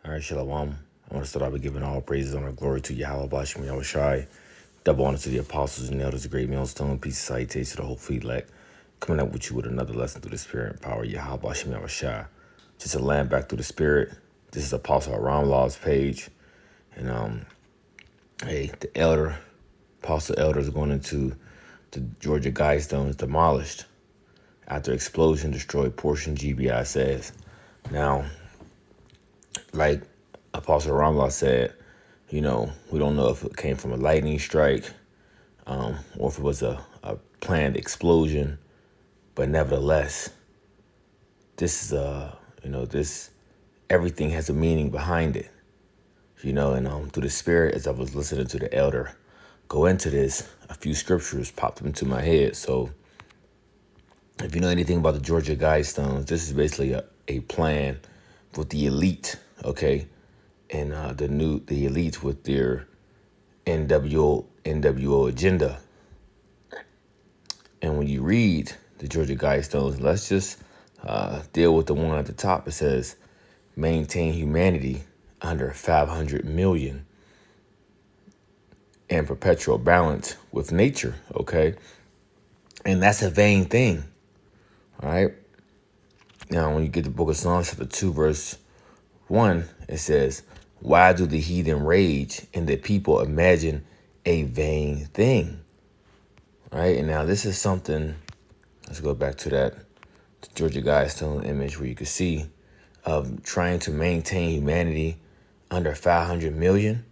All right, Shalom. I want to start out by giving all praises, honor, glory to Yahweh, Bashim, Yahweh Shai. Double honor to the apostles and elders, the great millstone, peace and salutation to the whole fleet elect. Coming up with you with another lesson through the Spirit and power, Yahweh, Bashim, Yahweh Shai. Just a land back through the Spirit. This is Apostle Aram Law's page. And, the Apostle Elder is going into the Georgia Guidestone is demolished after explosion destroyed portion, GBI says. Now, like Apostle Ramlah said, we don't know if it came from a lightning strike or if it was a planned explosion. But nevertheless, this is, everything has a meaning behind it. And through the Spirit, as I was listening to the elder go into this, a few scriptures popped into my head. So if you know anything about the Georgia Guidestones, this is basically a plan with the elite, okay? And the elites with their NWO agenda. And when you read the Georgia Guidestones, let's just deal with the one at the top. It says, maintain humanity under 500 million and perpetual balance with nature, okay? And that's a vain thing, all right? Now, when you get the book of Psalms, chapter 2, verse 1, it says, why do the heathen rage and the people imagine a vain thing? Right? And now this is something, let's go back to that the Georgia Guidestone image where you can see of trying to maintain humanity under 500 million.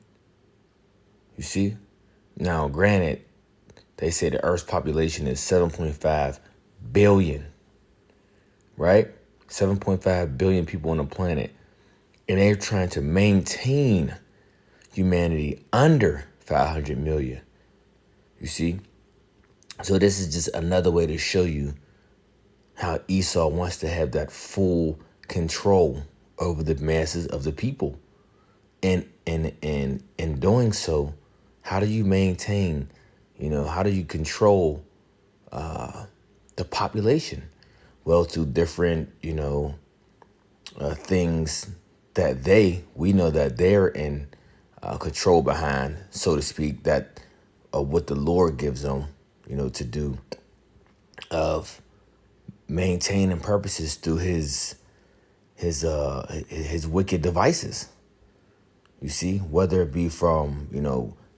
You see? Now, granted, they say the Earth's population is 7.5 billion, right? 7.5 billion people on the planet. And they're trying to maintain humanity under 500 million. You see? So this is just another way to show you how Esau wants to have that full control over the masses of the people. And in doing so, how do you maintain, how do you control the population? Well, through different, things that we know that they're in control behind, so to speak, that what the Lord gives them, to do of maintaining purposes through his wicked devices. You see, whether it be from,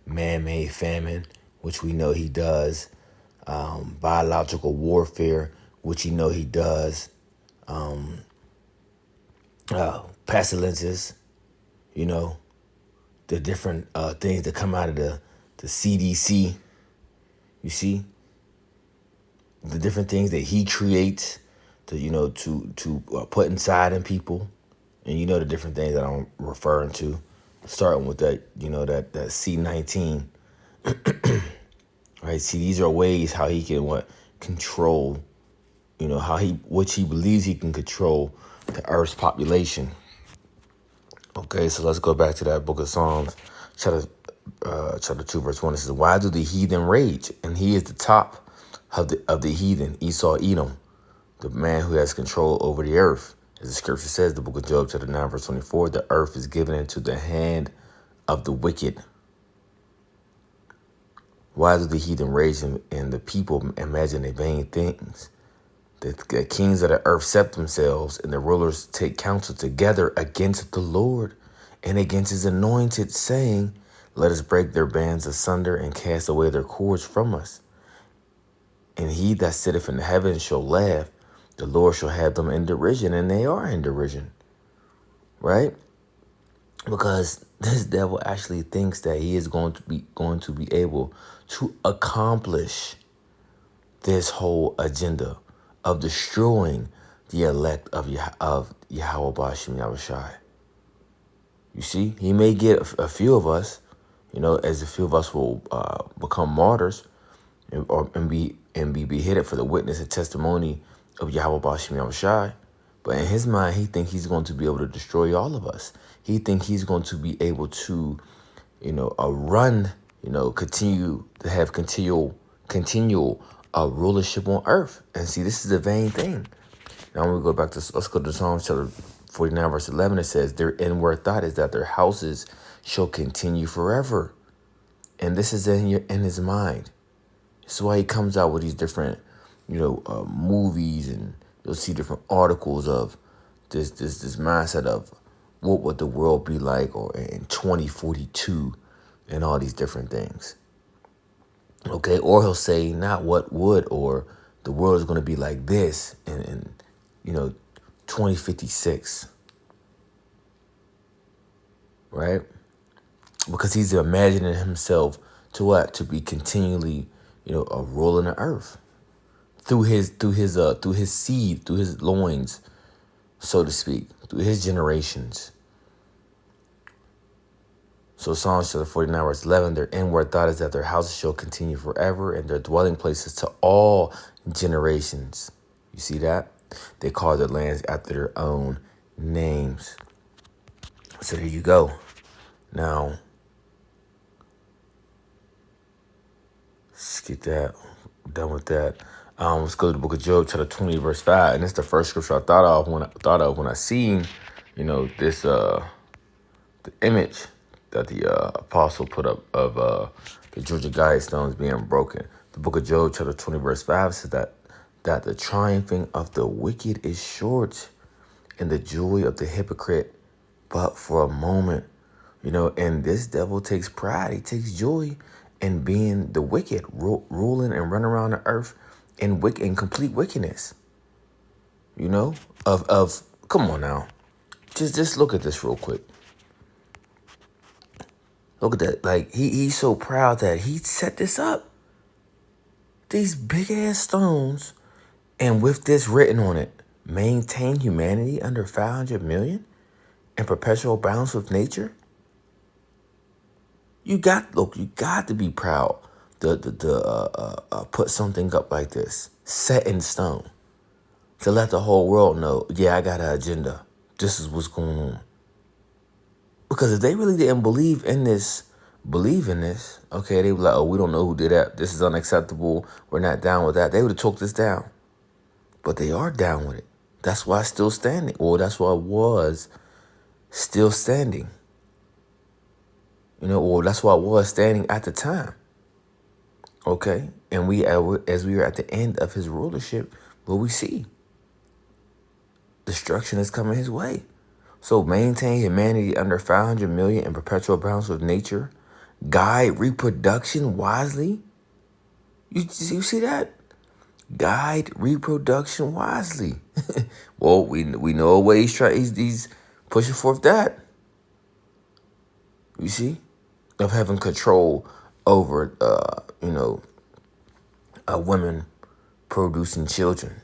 man-made famine, which we know he does, biological warfare, which he does, pestilences, the different things that come out of the CDC. You see, the different things that he creates to put inside in people, and the different things that I'm referring to, starting with that that C-19. Right. See, these are ways how he can control, which he believes he can control the Earth's population. Okay, so let's go back to that book of Psalms, chapter 2, verse 1. It says, why do the heathen rage? And he is the top of the heathen, Esau, Edom, the man who has control over the earth. As the scripture says, the book of Job, chapter 9, verse 24, the earth is given into the hand of the wicked. Why do the heathen rage and the people imagine the vain things? The kings of the earth set themselves, and the rulers take counsel together against the Lord and against his anointed, saying, let us break their bands asunder and cast away their cords from us. And he that sitteth in the heavens shall laugh. The Lord shall have them in derision, and they are in derision. Right? Because this devil actually thinks that he is going to be able to accomplish this whole agenda of destroying the elect of Yahweh Bashim Yahweh Shai. You see, he may get a few of us, as a few of us will become martyrs and be beheaded for the witness and testimony of Yahweh Bashim Yahweh Shai. But in his mind, he thinks he's going to be able to destroy all of us. He thinks he's going to be able to, continue to have continual rulership on earth. And see, this is a vain thing. Now when we go back to, let's go to Psalms chapter 49 verse 11, it says, their inward thought is that their houses shall continue forever. And this is in his mind. This is why he comes out with these different, movies, and you'll see different articles of this mindset of what would the world be like, or in 2042, and all these different things. Okay, or he'll say not what would, or the world is going to be like this in 2056, right? Because he's imagining himself to what? To be continually, ruling the earth through his seed, through his loins, so to speak, through his generations. So Psalms chapter 49 verse 11, their inward thought is that their houses shall continue forever, and their dwelling places to all generations. You see that? They call their lands after their own names. So there you go. Now, let's get that done with that. Let's go to the book of Job, chapter 20, verse 5. And it's the first scripture I thought of when I seen, this the image that the apostle put up of the Georgia Guidestones being broken. The book of Job, chapter 20, verse 5 says that the triumphing of the wicked is short, and the joy of the hypocrite but for a moment. And this devil takes pride. He takes joy in being the wicked, ruling and running around the earth in complete wickedness. Of come on now. Just look at this real quick. Look at that. Like, he's so proud that he set this up. These big ass stones, and with this written on it, maintain humanity under 500 million in perpetual balance with nature. You got to be proud to put something up like this, set in stone, to let the whole world know, yeah, I got an agenda. This is what's going on. Because if they really didn't believe in this, okay, they were like, oh, we don't know who did that. This is unacceptable. We're not down with that. They would have took this down. But they are down with it. That's why it's still standing. Or that's why it was still standing. Or that's why it was standing at the time. Okay? And as we are at the end of his rulership, what we see? Destruction is coming his way. So maintain humanity under 500 million in perpetual balance with nature. Guide reproduction wisely. You see that? Guide reproduction wisely. Well, we know a way he's pushing forth that. You see? Of having control over, women producing children.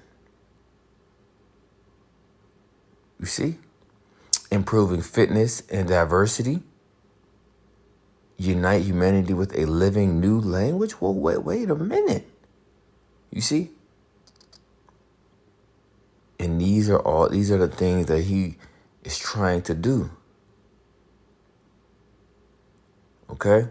You see? Improving fitness and diversity. Unite humanity with a living new language. Well, wait a minute. You see? And these are the things that he is trying to do. Okay?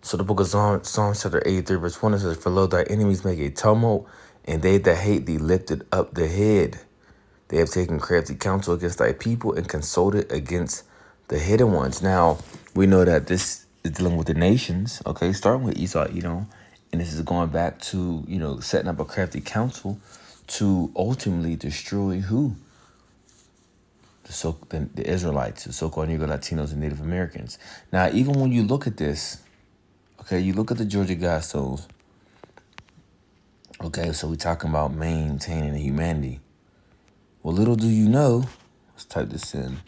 So the book of Psalms chapter 83 verse 1 says, for lo, thy enemies make a tumult, and they that hate thee lifted up the head. They have taken crafty counsel against thy people and consulted against the hidden ones. Now, we know that this is dealing with the nations, okay, starting with Esau, Edom, and this is going back to, setting up a crafty counsel to ultimately destroy who? The Israelites, the so-called Negro Latinos and Native Americans. Now, even when you look at this, okay, you look at the Georgia Guidestones. Okay, so we're talking about maintaining humanity. Well, little do you know, let's type this in.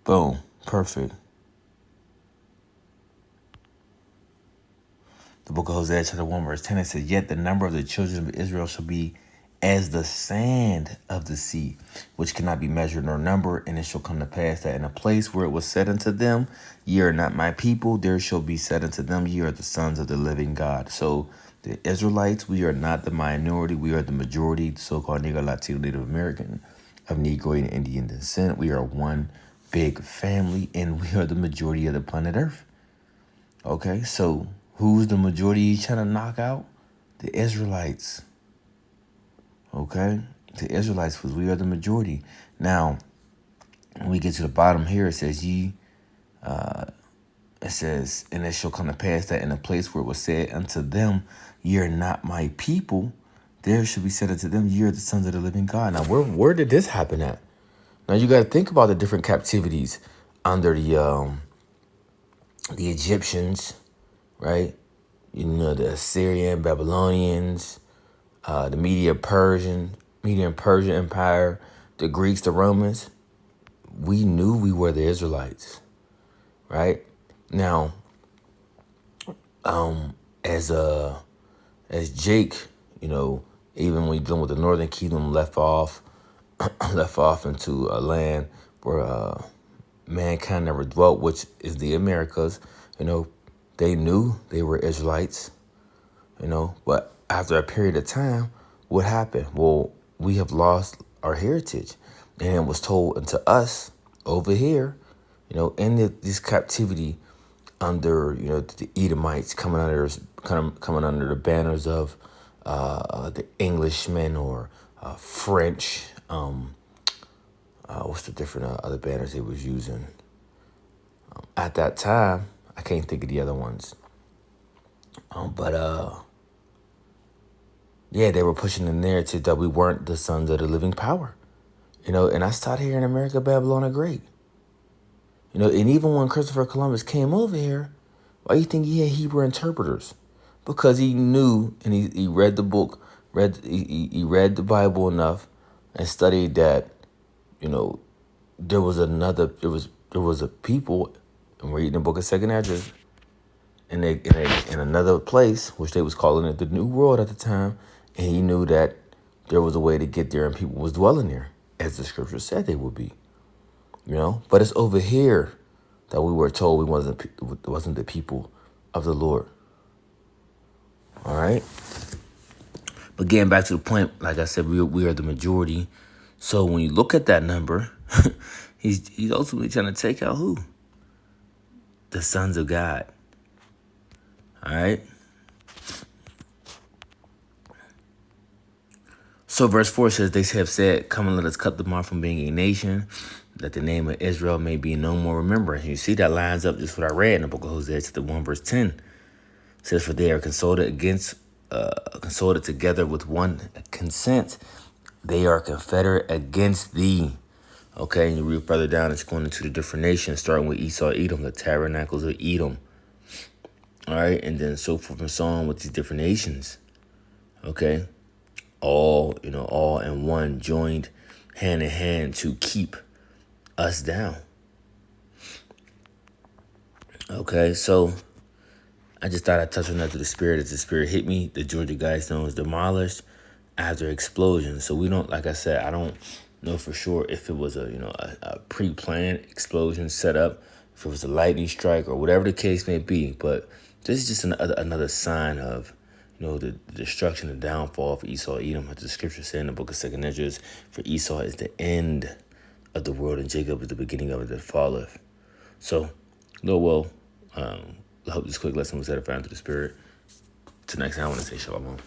Boom, perfect. The book of Hosea, chapter 1, verse 10, it says, yet the number of the children of Israel shall be as the sand of the sea, which cannot be measured nor numbered. And it shall come to pass that in a place where it was said unto them, ye are not my people, there shall be said unto them, ye are the sons of the living God. So The Israelites, we are not the minority. We are the majority, so-called Negro, Latino, Native American, of Negroid and Indian descent. We are one big family, and we are the majority of the planet Earth. Okay, so who's the majority he's trying to knock out? The Israelites. Okay, the Israelites, because we are the majority. Now, when we get to the bottom here, it says, and it shall come to pass that in a place where it was said unto them, ye are not my people, there should be said unto them, ye are the sons of the living God. Now, where did this happen at? Now, you got to think about the different captivities under the Egyptians, right? You know, the Assyrian, Babylonians, the Media and Persian Empire, the Greeks, the Romans. We knew we were the Israelites, right? Now, as Jake, you know, even when you're dealing with the Northern Kingdom, left off into a land where mankind never dwelt, which is the Americas. You know, they knew they were Israelites. You know, but after a period of time, what happened? Well, we have lost our heritage, and it was told unto us over here, you know, in this captivity under, you know, the Edomites coming under the banners of the Englishmen or French. What's the different other banners they was using at that time? I can't think of the other ones. Yeah, they were pushing the narrative that we weren't the sons of the living power. You know, and I started here in America, Babylon the Great. You know, and even when Christopher Columbus came over here, why do you think he had Hebrew interpreters? Because he knew, and he read the book, he read the Bible enough and studied that, you know, there was a people, and we're reading the book of Second Esdras, in another place, which they was calling it the New World at the time, and he knew that there was a way to get there and people was dwelling there, as the scripture said they would be. You know, but it's over here that we were told we wasn't the people of the Lord. All right. But getting back to the point, like I said, we are the majority. So when you look at that number, he's ultimately trying to take out who? The sons of God. All right. So verse 4 says, they have said, come and let us cut them off from being a nation, that the name of Israel may be no more remembered. You see, that lines up just what I read in the book of Hosea, chapter 1, verse 10. It says, for they are consulted together with one consent. They are confederate against thee. Okay, and you read further down, it's going into the different nations, starting with Esau, Edom, the tabernacles of Edom. All right, and then so forth and so on with these different nations. Okay, all in one, joined hand in hand to keep us down. Okay, so I just thought I'd touch on that to the spirit. As the spirit hit me, the Georgia Guidestone was demolished after explosion. So we don't, like I said, I don't know for sure if it was a pre-planned explosion set up, if it was a lightning strike or whatever the case may be. But this is just another sign of, the destruction and downfall of Esau, Edom, as the scripture said in the book of 2 Esdras, for Esau is the end of the world and Jacob is the beginning of it that falleth. So, I hope this quick lesson was edifying to the spirit. Till next time, I want to say shalom.